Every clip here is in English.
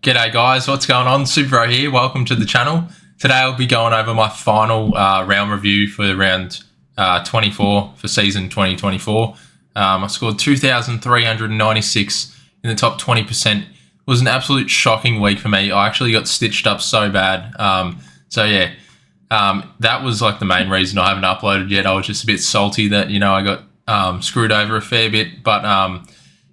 G'day guys, what's going on? Super here, welcome to the channel. Today I'll be going over my final round review for round 24 for season 2024. I scored 2,396 in the top 20%. It was an absolute shocking week for me. I actually got stitched up so bad. That was like the main reason I haven't uploaded yet. I was just a bit salty that, I got screwed over a fair bit, but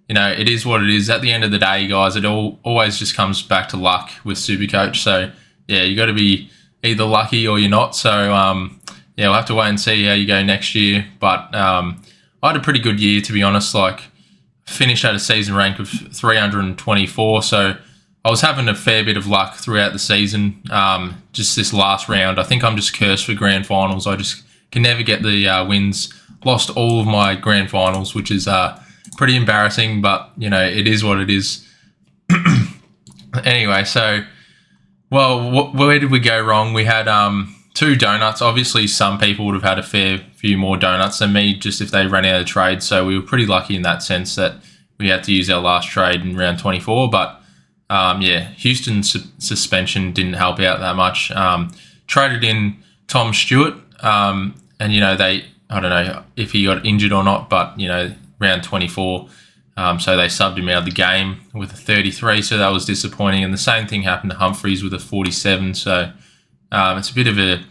it is what it is. At the end of the day, guys, it always just comes back to luck with SuperCoach. So, yeah, you got to be either lucky or you're not. So, we'll have to wait and see how you go next year. But I had a pretty good year, to be honest. Like, finished at a season rank of 324. So, I was having a fair bit of luck throughout the season. Just this last round, I think I'm just cursed for grand finals. I just can never get the wins. Lost all of my grand finals, which is pretty embarrassing, but it is what it is. Anyway, so where did we go wrong? We had 2 donuts. Obviously, some people would have had a fair few more donuts than me, just if they ran out of trade. So we were pretty lucky in that sense that we had to use our last trade in round 24. But Houston's suspension didn't help out that much. Traded in Tom Stewart, and I don't know if he got injured or not, but round 24. So they subbed him out of the game with a 33, so that was disappointing. And the same thing happened to Humphreys with a 47. So it's a bit of a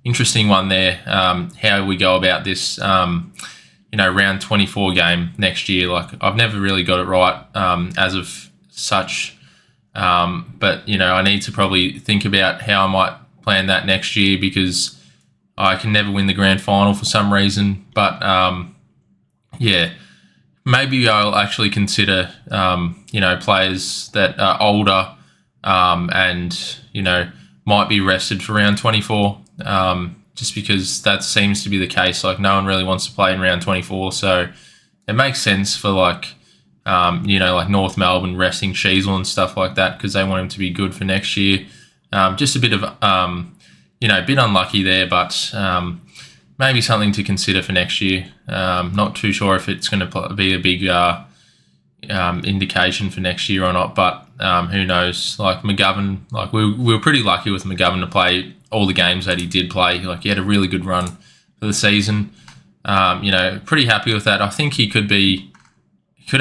interesting one there, how we go about this, round 24 game next year. Like, I've never really got it right as of such. But, I need to probably think about how I might plan that next year, because I can never win the grand final for some reason. But, maybe I'll actually consider, players that are older and, might be rested for round 24, just because that seems to be the case. Like, no one really wants to play in round 24. So it makes sense for, like North Melbourne resting Sheasel and stuff like that, because they want him to be good for next year. Just a bit of, a bit unlucky there, but maybe something to consider for next year. Not too sure if it's going to be a big indication for next year or not, but who knows? Like McGovern, like we were pretty lucky with McGovern to play all the games that he did play. Like, he had a really good run for the season. Pretty happy with that. I think he could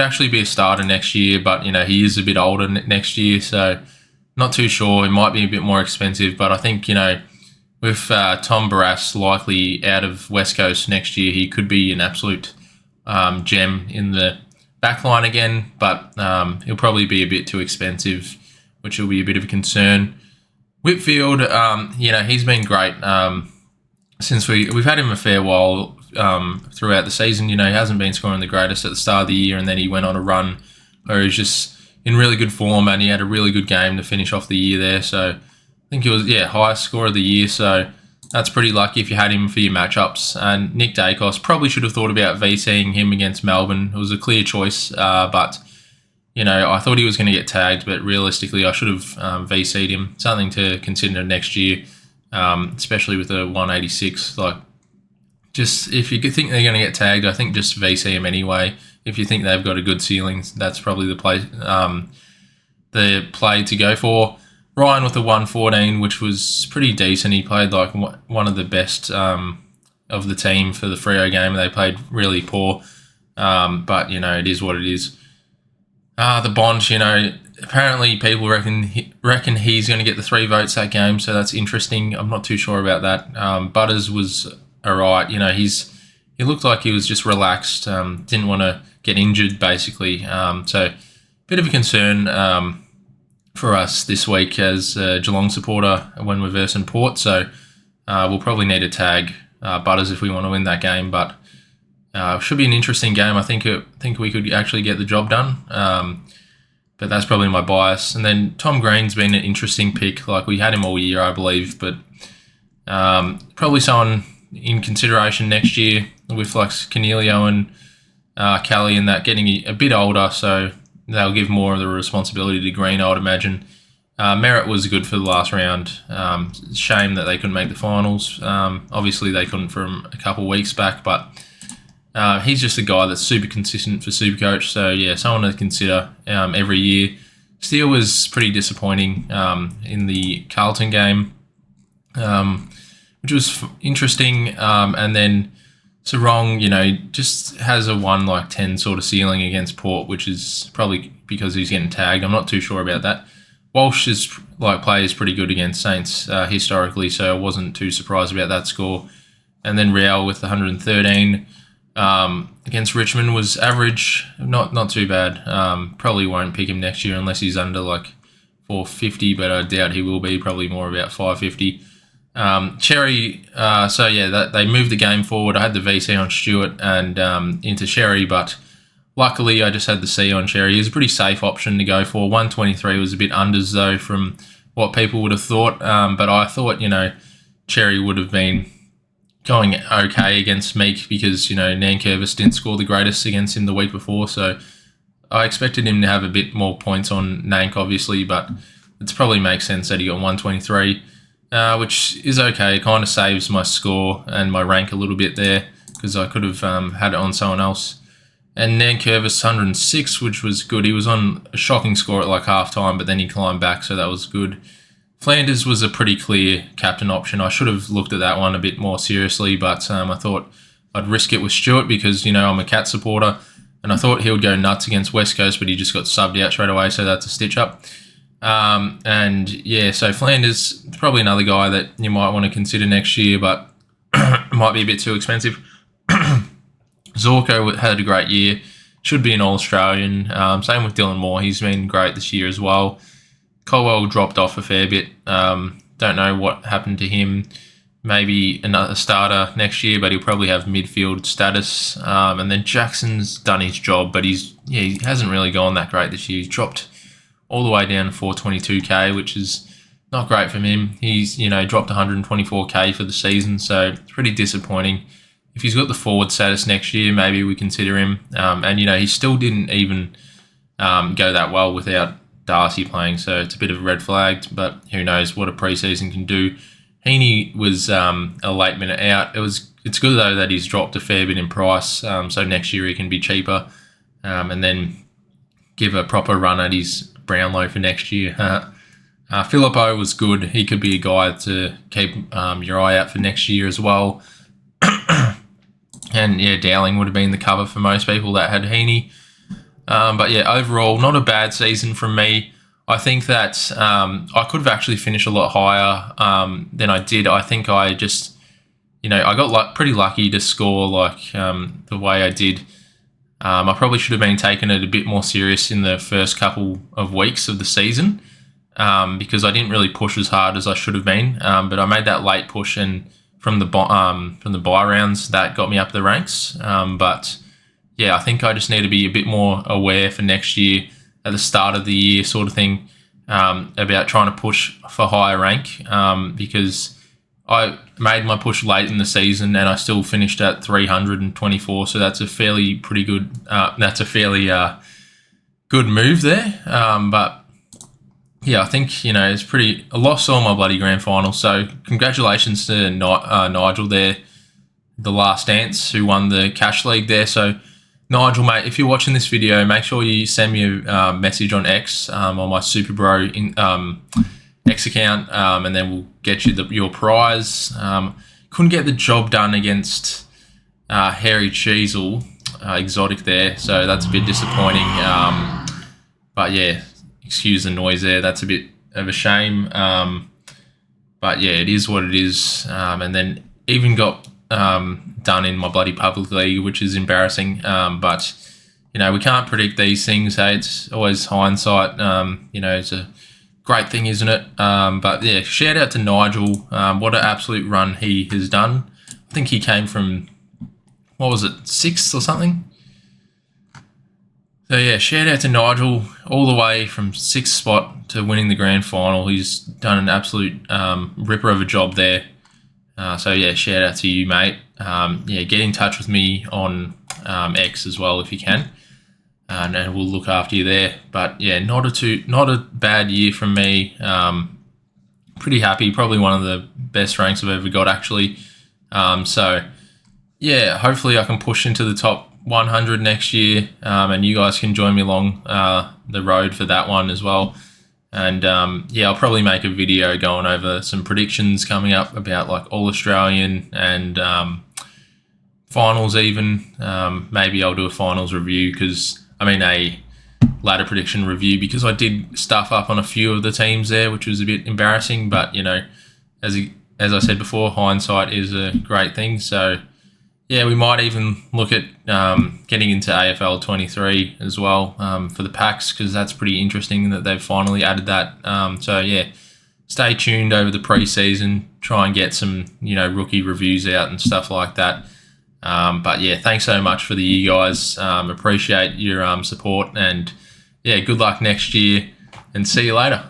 actually be a starter next year, but he is a bit older next year, so not too sure. It might be a bit more expensive, but I think with Tom Barrass likely out of West Coast next year, he could be an absolute gem in the backline again, but he'll probably be a bit too expensive, which will be a bit of a concern. Whitfield, he's been great since we've had him a fair while throughout the season. He hasn't been scoring the greatest at the start of the year, and then he went on a run where he's just in really good form, and he had a really good game to finish off the year there. So I think he was, highest score of the year. So that's pretty lucky if you had him for your matchups. And Nick Dacos, probably should have thought about VCing him against Melbourne. It was a clear choice, but I thought he was going to get tagged, but realistically I should have VC'd him. Something to consider next year, especially with the 186. Like, just if you think they're going to get tagged, I think just VC him anyway. If you think they've got a good ceiling, that's probably the play to go for. Ryan with a 114, which was pretty decent. He played like one of the best of the team for the Freo game. They played really poor, but it is what it is. The Bond, apparently people reckon he's going to get the 3 votes that game, so that's interesting. I'm not too sure about that. Butters was alright. He looked like he was just relaxed. Didn't want to get injured, basically. So bit of a concern for us this week as a Geelong supporter when we're versing Port. So we'll probably need to tag Butters if we want to win that game. But should be an interesting game. I think we could actually get the job done. But that's probably my bias. And then Tom Green's been an interesting pick. Like, we had him all year, I believe, but probably someone in consideration next year with like Cornelio and Kelly and that getting a bit older. So they'll give more of the responsibility to Green, I would imagine. Merritt was good for the last round. Shame that they couldn't make the finals. Obviously, they couldn't from a couple of weeks back, but he's just a guy that's super consistent for SuperCoach. So, yeah, someone to consider every year. Steele was pretty disappointing in the Carlton game, which was interesting. And then Sarong, just has a 1-10 sort of ceiling against Port, which is probably because he's getting tagged. I'm not too sure about that. Walsh plays pretty good against Saints historically, so I wasn't too surprised about that score. And then Real with 113 against Richmond was average, not too bad. Probably won't pick him next year unless he's under 450, but I doubt he will be. Probably more about 550. Cherry, they moved the game forward. I had the VC on Stewart and into Cherry, but luckily I just had the C on Cherry. He was a pretty safe option to go for. 123 was a bit unders though from what people would have thought, but I thought, Cherry would have been going okay against Meek because, Nankervis didn't score the greatest against him the week before, so I expected him to have a bit more points on Nank, obviously, but it probably makes sense that he got 123. Which is okay. It kind of saves my score and my rank a little bit there because I could have had it on someone else. And Nankervis 106, which was good. He was on a shocking score at half-time, but then he climbed back, so that was good. Flanders was a pretty clear captain option. I should have looked at that one a bit more seriously, but I thought I'd risk it with Stewart because, I'm a Cat supporter, and I thought he would go nuts against West Coast, but he just got subbed out straight away, so that's a stitch-up. So Flanders is probably another guy that you might want to consider next year, but might be a bit too expensive. Zorko had a great year, should be an All-Australian. Same with Dylan Moore, he's been great this year as well. Colwell dropped off a fair bit. Don't know what happened to him. Maybe another starter next year, but he'll probably have midfield status. And then Jackson's done his job, but he hasn't really gone that great this year. He's dropped all the way down to 422k, which is not great from him. He's, dropped 124k for the season, so it's pretty disappointing. If he's got the forward status next year, maybe we consider him. He still didn't even go that well without Darcy playing, so it's a bit of a red flag, but who knows what a preseason can do. Heaney was a late minute out. It's good, though, that he's dropped a fair bit in price, so next year he can be cheaper, and then give a proper run at his Brownlow for next year. Philippo was good. He could be a guy to keep your eye out for next year as well. And Dowling would have been the cover for most people that had Heaney. Overall, not a bad season from me. I think that I could have actually finished a lot higher than I did. I think I just, I got pretty lucky to score the way I did. I probably should have been taking it a bit more serious in the first couple of weeks of the season because I didn't really push as hard as I should have been. But I made that late push, and from the bye rounds, that got me up the ranks. I think I just need to be a bit more aware for next year at the start of the year sort of thing about trying to push for higher rank because I made my push late in the season and I still finished at 324, so that's a fairly good move there. I think it's I lost all my bloody grand final. So congratulations to Nigel there, the last dance, who won the cash league there. So Nigel, mate, if you're watching this video, make sure you send me a message on X on my SuperBro X account, and then we'll get you your prize. Couldn't get the job done against Harry Cheezel, exotic there, so that's a bit disappointing. Excuse the noise there. That's a bit of a shame. It is what it is. And then even got done in my bloody public league, which is embarrassing. We can't predict these things. Hey, it's always hindsight. It's a great thing, isn't it? Shout out to Nigel. What an absolute run he has done. I think he came from, 6th or something? So shout out to Nigel, all the way from 6th spot to winning the grand final. He's done an absolute ripper of a job there. Shout out to you, mate. Get in touch with me on X as well if you can. And we'll look after you there. But not a bad year from me. Pretty happy. Probably one of the best ranks I've ever got, actually. Hopefully I can push into the top 100 next year, and you guys can join me along the road for that one as well. And I'll probably make a video going over some predictions coming up about like All Australian and finals even. Maybe I'll do a finals review a ladder prediction review, because I did stuff up on a few of the teams there, which was a bit embarrassing. But as I said before, hindsight is a great thing. So yeah, we might even look at getting into AFL 23 as well for the packs, because that's pretty interesting that they've finally added that. Stay tuned over the pre-season. Try and get some rookie reviews out and stuff like that. Thanks so much for you guys. Appreciate your support, and good luck next year, and see you later.